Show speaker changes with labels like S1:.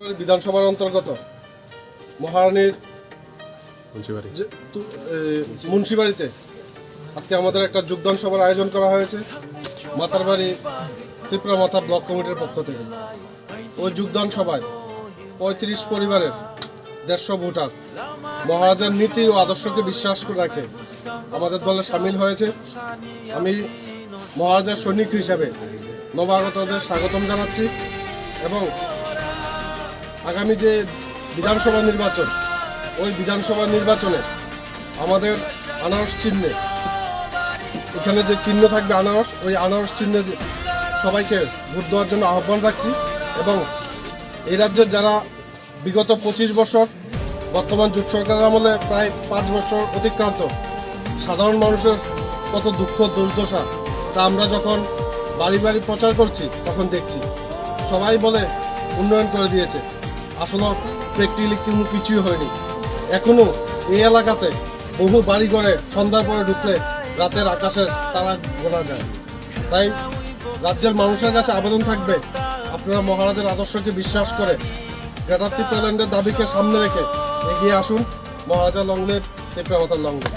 S1: বিধানসভার অন্তর্গত মহারানীর মুন্সিবাড়িতে আজকে আমাদের একটা যোগদান সভার আয়োজন করা হয়েছে মাতারবাড়ি ত্রিপুরা মাতা ব্লক কমিটির পক্ষ থেকে। ওই যোগদান সভায় ৩৫ পরিবারের ১৫০ ভোটার মহারাজার নীতি ও আদর্শকে বিশ্বাস করে রাখে আমাদের দলে সামিল হয়েছে। আমি মহারাজার সৈনিক হিসাবে নবাগতদের স্বাগতম জানাচ্ছি এবং আগামী যে বিধানসভা নির্বাচন, ওই বিধানসভা নির্বাচনে আমাদের আনারস চিহ্নে, এখানে যে চিহ্ন থাকবে আনারস, ওই আনারস চিহ্নে সবাইকে ভোট দেওয়ার জন্য আহ্বান রাখছি। এবং এই রাজ্যের যারা বিগত ২৫ বছর, বর্তমান জোট সরকারের আমলে প্রায় ৫ বছর অতিক্রান্ত, সাধারণ মানুষের কত দুঃখ দুর্দশা তা আমরা যখন বাড়ি বাড়ি প্রচার করছি তখন দেখছি। সবাই বলে উন্নয়ন করে দিয়েছে, আসলে প্র্যাকটিক্যালি কিছুই হয়নি। এখনও এই এলাকাতে বহু বাড়িঘরে সন্ধ্যার পরে ঢুকলে রাতের আকাশের তারা গোনা যায়। তাই রাজ্যের মানুষের কাছে আবেদন থাকবে, আপনারা মহারাজের আদর্শকে বিশ্বাস করে গ্রেটার ত্রিপুরাল্যান্ডের দাবিকে সামনে রেখে এগিয়ে আসুন। মহারাজা লংলিভ, ত্রিপুরা মাতা লংলিভ।